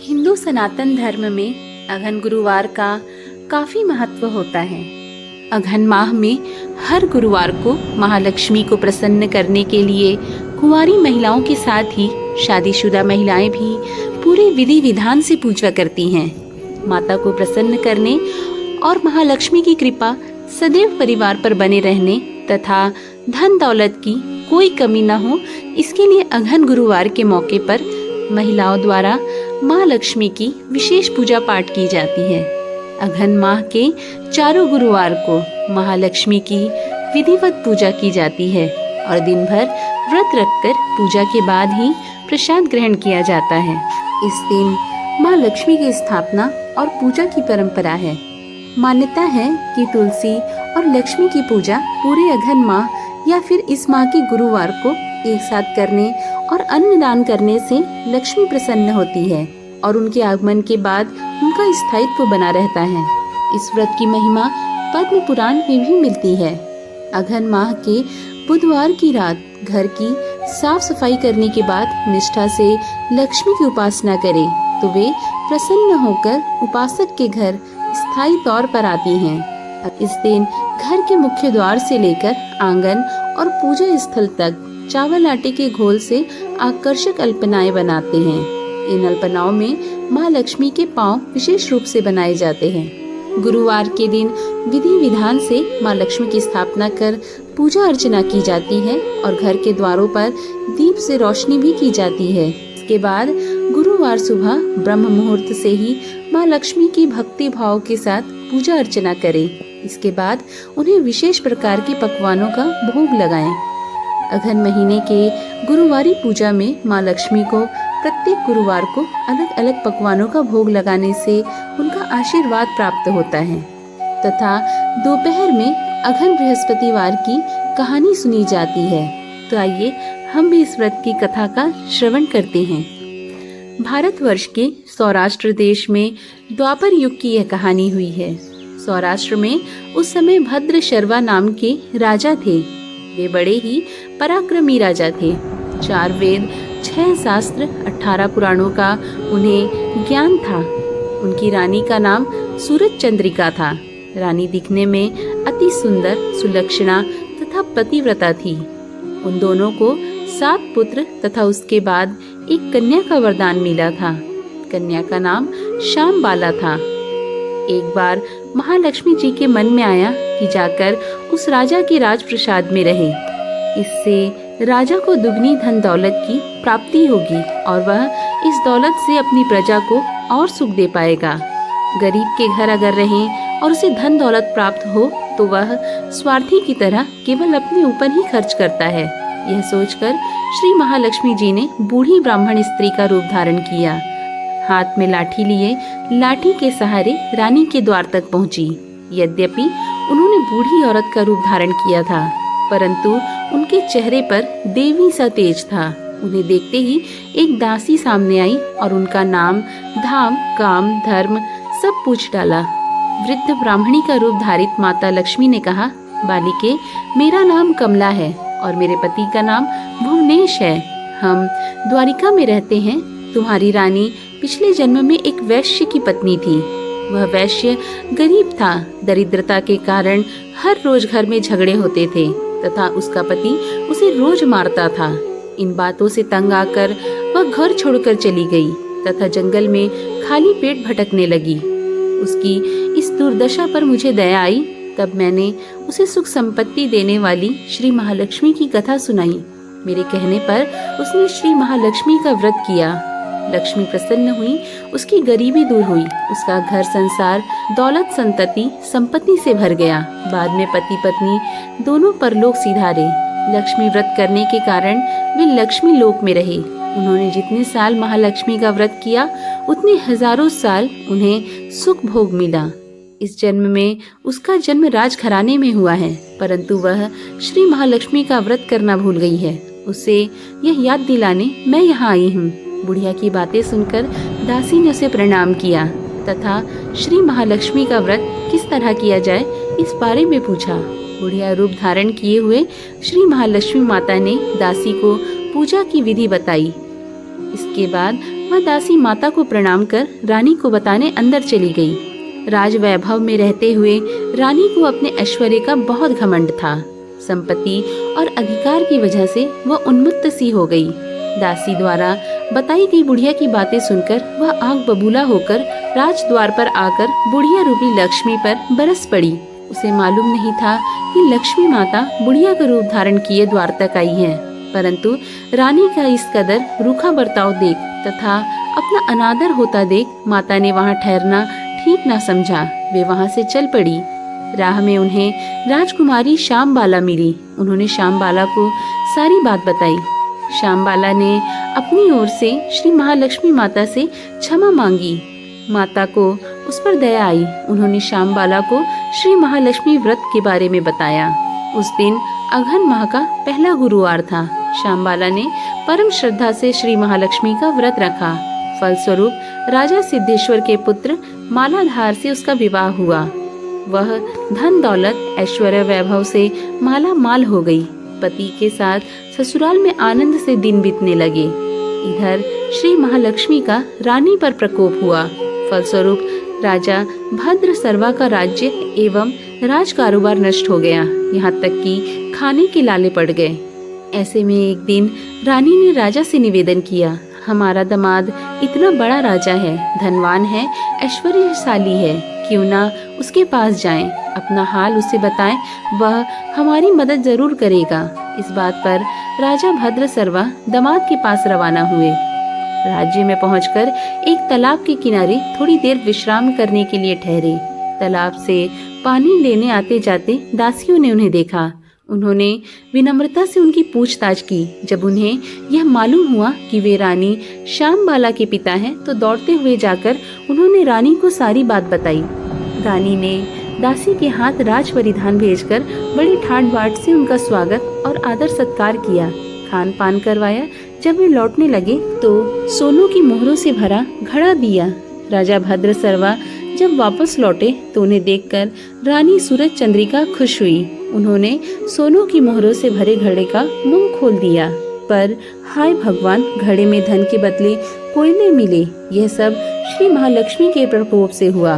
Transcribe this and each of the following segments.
हिंदू सनातन धर्म में अघन गुरुवार का काफी महत्व होता है। अघन माह में हर गुरुवार को महालक्ष्मी को प्रसन्न करने के लिए कुंवारी महिलाओं के साथ ही शादीशुदा महिलाएं भी पूरे विधि विधान से पूजा करती हैं। माता को प्रसन्न करने और महालक्ष्मी की कृपा सदैव परिवार पर बने रहने तथा धन दौलत की कोई कमी न हो, इसके लिए अघन गुरुवार के मौके पर महिलाओं द्वारा माँ लक्ष्मी की विशेष पूजा पाठ की जाती है। अघन माह के चारों गुरुवार को महालक्ष्मी की विधिवत पूजा की जाती है और दिन भर व्रत रखकर पूजा के बाद ही प्रसाद ग्रहण किया जाता है। इस दिन माँ लक्ष्मी की स्थापना और पूजा की परंपरा है। मान्यता है कि तुलसी और लक्ष्मी की पूजा पूरे अघन माह या फिर इस माह के गुरुवार को एक साथ करने और अन्न दान करने से लक्ष्मी प्रसन्न होती है और उनके आगमन के बाद उनका स्थायित्व बना रहता है। इस व्रत की महिमा पद्म पुराण में भी मिलती है। अघन माह के बुधवार की रात घर की साफ सफाई करने के बाद निष्ठा से लक्ष्मी की उपासना करें तो वे प्रसन्न होकर उपासक के घर स्थायी तौर पर आती हैं। इस दिन घर के मुख्य द्वार से लेकर आंगन और पूजा स्थल तक चावल आटे के घोल से आकर्षक अल्पनाएं बनाते हैं। इन अल्पनाओं में माँ लक्ष्मी के पांव विशेष रूप से बनाए जाते हैं। गुरुवार के दिन विधि विधान से माँ लक्ष्मी की स्थापना कर पूजा अर्चना की जाती है और घर के द्वारों पर दीप से रोशनी भी की जाती है। इसके बाद गुरुवार सुबह ब्रह्म मुहूर्त से ही माँ लक्ष्मी की भक्ति भाव के साथ पूजा अर्चना करें। इसके बाद उन्हें विशेष प्रकार के पकवानों का भोग लगाएं। अघन महीने के गुरुवारी पूजा में माँ लक्ष्मी को प्रत्येक गुरुवार को अलग अलग पकवानों का भोग लगाने से उनका आशीर्वाद प्राप्त होता है तथा दोपहर में अघन बृहस्पतिवार की कहानी सुनी जाती है। तो आइए हम भी इस व्रत की कथा का श्रवण करते हैं। भारतवर्ष के सौराष्ट्र देश में द्वापर युग की यह कहानी हुई है। सौराष्ट्र में उस समय भद्र शर्वा नाम के राजा थे। वे बड़े ही पराक्रमी राजा थे। 4 वेद, 6 शास्त्र, 18 पुराणों का उन्हें ज्ञान था। उनकी रानी का नाम सूरज चंद्रिका था। रानी दिखने में अति सुंदर, सुलक्षणा तथा पतिव्रता थी। उन दोनों को 7 पुत्र तथा उसके बाद एक कन्या का वरदान मिला था। कन्या का नाम श्यामबाला था। एक बार महालक्ष्मी जी के मन में आया कि जाकर उस राजा के राजप्रसाद में रहे। इससे राजा को दुगनी धन दौलत की प्राप्ति होगी और वह इस दौलत से अपनी प्रजा को और सुख दे पाएगा। गरीब के घर अगर रहें और उसे धन दौलत प्राप्त हो तो वह स्वार्थी की तरह केवल अपने ऊपर ही खर्च करता है। यह सोचकर श्री महालक्ष्मी जी ने बूढ़ी ब्राह्मण स्त्री का रूप धारण किया। हाथ में लाठी लिए लाठी के सहारे रानी के द्वार तक पहुंची। यद्यपि उन्होंने बूढ़ी औरत का रूप धारण किया था, परंतु उनके चेहरे पर देवी सा तेज था। उन्हें देखते ही एक दासी सामने आई और उनका नाम, धाम, काम, धर्म सब पूछ डाला। वृद्ध ब्राह्मणी का रूप धारित माता लक्ष्मी ने कहा, बालिके, मेरा नाम कमला है और मेरे पति का नाम भुवनेश है। हम द्वारिका में रहते हैं। तुम्हारी रानी पिछले जन्म में एक वैश्य की पत्नी थी। वह वैश्य गरीब था। दरिद्रता के कारण हर रोज घर में झगड़े होते थे तथा उसका पति उसे रोज मारता था। इन बातों से तंग आकर वह घर छोड़कर चली गई तथा जंगल में खाली पेट भटकने लगी। उसकी इस दुर्दशा पर मुझे दया आई। तब मैंने उसे सुख संपत्ति देने वाली श्री महालक्ष्मी की कथा सुनाई। मेरे कहने पर उसने श्री महालक्ष्मी का व्रत किया। लक्ष्मी प्रसन्न हुई, उसकी गरीबी दूर हुई, उसका घर संसार दौलत संतति संपत्ति से भर गया। बाद में पति पत्नी दोनों परलोक सिधारे। लक्ष्मी व्रत करने के कारण वे लक्ष्मी लोक में रहे। उन्होंने जितने साल महालक्ष्मी का व्रत किया उतने हजारों साल उन्हें सुख भोग मिला। इस जन्म में उसका जन्म राजघराने में हुआ है, परंतु वह श्री महालक्ष्मी का व्रत करना भूल गई है। उसे यह याद दिलाने मैं यहाँ आई हूँ। बुढ़िया की बातें सुनकर दासी ने उसे प्रणाम किया तथा श्री महालक्ष्मी का व्रत किस तरह किया जाए इस बारे में पूछा। बुढ़िया रूप धारण किए हुए श्री महालक्ष्मी माता ने दासी को पूजा की विधि बताई। इसके बाद वह दासी माता को प्रणाम कर रानी को बताने अंदर चली गई। राज वैभव में रहते हुए रानी को अपने ऐश्वर्य का बहुत घमंड था। संपत्ति और अधिकार की वजह से वह उन्मत्त सी हो गई। दासी द्वारा बताई गई बुढ़िया की बातें सुनकर वह आग बबूला होकर राजद्वार पर आकर बुढ़िया रूपी लक्ष्मी पर बरस पड़ी। उसे मालूम नहीं था कि लक्ष्मी माता बुढ़िया का रूप धारण किए द्वार तक आई है, परंतु रानी का इस कदर रूखा बर्ताव देख तथा अपना अनादर होता देख माता ने वहाँ ठहरना ठीक न समझा। वे वहाँ से चल पड़ी। राह में उन्हें राजकुमारी श्यामबाला मिली। उन्होंने श्यामबाला को सारी बात बताई। श्यामबाला ने अपनी ओर से श्री महालक्ष्मी माता से क्षमा मांगी। माता को उस पर दया आई। उन्होंने श्यामबाला को श्री महालक्ष्मी व्रत के बारे में बताया। उस दिन अघन माह का पहला गुरुवार था। श्यामबाला ने परम श्रद्धा से श्री महालक्ष्मी का व्रत रखा। फलस्वरूप राजा सिद्धेश्वर के पुत्र मालाधार से उसका विवाह हुआ। वह धन दौलत ऐश्वर्य वैभव से माला माल हो गई। पति के साथ ससुराल में आनंद से दिन बीतने लगे। इधर श्री महालक्ष्मी का रानी पर प्रकोप हुआ। फलस्वरूप राजा भद्र सर्वा का राज्य एवं राज कारोबार नष्ट हो गया, यहाँ तक कि खाने के लाले पड़ गए। ऐसे में एक दिन रानी ने राजा से निवेदन किया, हमारा दामाद इतना बड़ा राजा है, धनवान है, ऐश्वर्यशाली है, क्यों ना उसके पास जाएं, अपना हाल उसे बताएं, वह हमारी मदद जरूर करेगा। इस बात पर राजा भद्र सर्वा दामाद के पास रवाना हुए। राज्य में पहुंचकर एक तालाब के किनारे थोड़ी देर विश्राम करने के लिए ठहरे। तालाब से पानी लेने आते जाते दासियों ने उन्हें देखा। उन्होंने विनम्रता से उनकी पूछताछ की। जब उन्हें यह मालूम हुआ कि वे रानी श्यामबाला के पिता हैं, तो दौड़ते हुए जाकर उन्होंने रानी को सारी बात बताई। रानी ने दासी के हाथ राज परिधान भेजकर बड़ी ठाट बाट से उनका स्वागत और आदर सत्कार किया, खान पान करवाया। जब वे लौटने लगे तो सोनों की मोहरों से भरा घड़ा दिया। राजा भद्र सर्वा जब वापस लौटे तो उन्हें देखकर रानी सूरज चंद्रिका खुश हुई। उन्होंने सोनों की मोहरों से भरे घड़े का मुंह खोल दिया, पर हाय भगवान, घड़े में धन के बदले कोयले मिले। यह सब श्री महालक्ष्मी के प्रकोप से हुआ।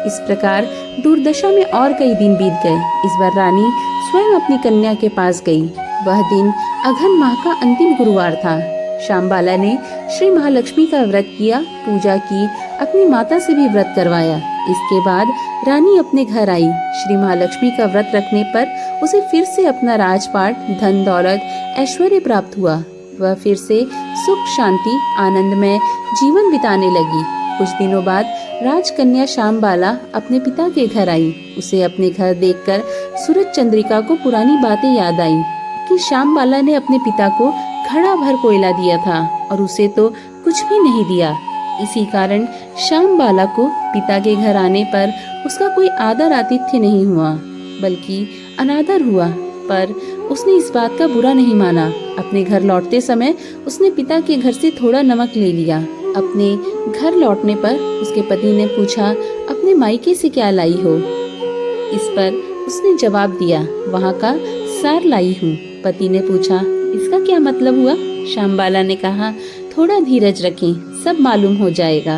इस प्रकार दुर्दशा में और कई दिन बीत गए। इस बार रानी स्वयं अपनी कन्या के पास गई। वह दिन अघन माह का अंतिम गुरुवार था। श्यामबाला ने श्री महालक्ष्मी का व्रत किया, पूजा की, अपनी माता से भी व्रत करवाया। इसके बाद रानी अपने घर आई। श्री महालक्ष्मी का व्रत रखने पर उसे फिर से अपना राजपाट, धन दौलत, ऐश्वर्य प्राप्त हुआ। वह फिर से सुख शांति आनंदमय जीवन बिताने लगी। कुछ दिनों बाद राजकन्या श्यामबाला अपने पिता के घर आई। उसे अपने घर देखकर सूरज चंद्रिका को पुरानी बातें याद आई कि श्यामबाला ने अपने पिता को घड़ा भर कोयला दिया था और उसे तो कुछ भी नहीं दिया। इसी कारण श्यामबाला को पिता के घर आने पर उसका कोई आदर आतिथ्य नहीं हुआ, बल्कि अनादर हुआ। पर उसने इस बात का बुरा नहीं माना। अपने घर लौटते समय उसने पिता के घर से थोड़ा नमक ले लिया। अपने घर लौटने पर उसके पति ने पूछा, अपने मायके से क्या लाई हो? इस पर उसने जवाब दिया, वहाँ का सार लाई हूँ। पति ने पूछा, इसका क्या मतलब हुआ? श्यामबाला ने कहा, थोड़ा धीरज रखें, सब मालूम हो जाएगा।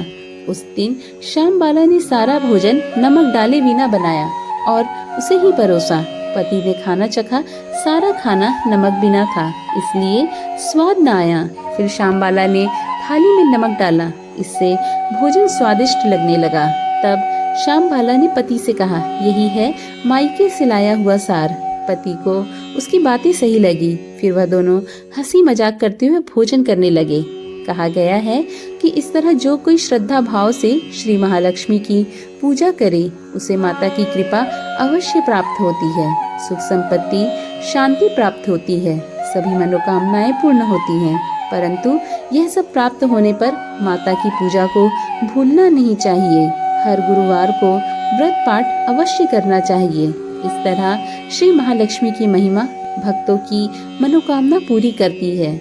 उस दिन श्यामबाला ने सारा भोजन नमक डाले बिना बनाया और उसे ही परोसा। पति ने खाना चखा, सारा खाना नमक बिना था, इसलिए स्वाद न आया। फिर श्यामबाला ने थाली में नमक डाला, इससे भोजन स्वादिष्ट लगने लगा। तब श्यामबाला ने पति से कहा, यही है मायके से लाया हुआ सार। पति को उसकी बातें सही लगी। फिर वह दोनों हंसी मजाक करते हुए भोजन करने लगे। कहा गया है कि इस तरह जो कोई श्रद्धा भाव से श्री महालक्ष्मी की पूजा करे, उसे माता की कृपा अवश्य प्राप्त होती है। सुख संपत्ति शांति प्राप्त होती है, सभी मनोकामनाएं पूर्ण होती हैं। परंतु यह सब प्राप्त होने पर माता की पूजा को भूलना नहीं चाहिए। हर गुरुवार को व्रत पाठ अवश्य करना चाहिए। इस तरह श्री महालक्ष्मी की महिमा भक्तों की मनोकामना पूरी करती है।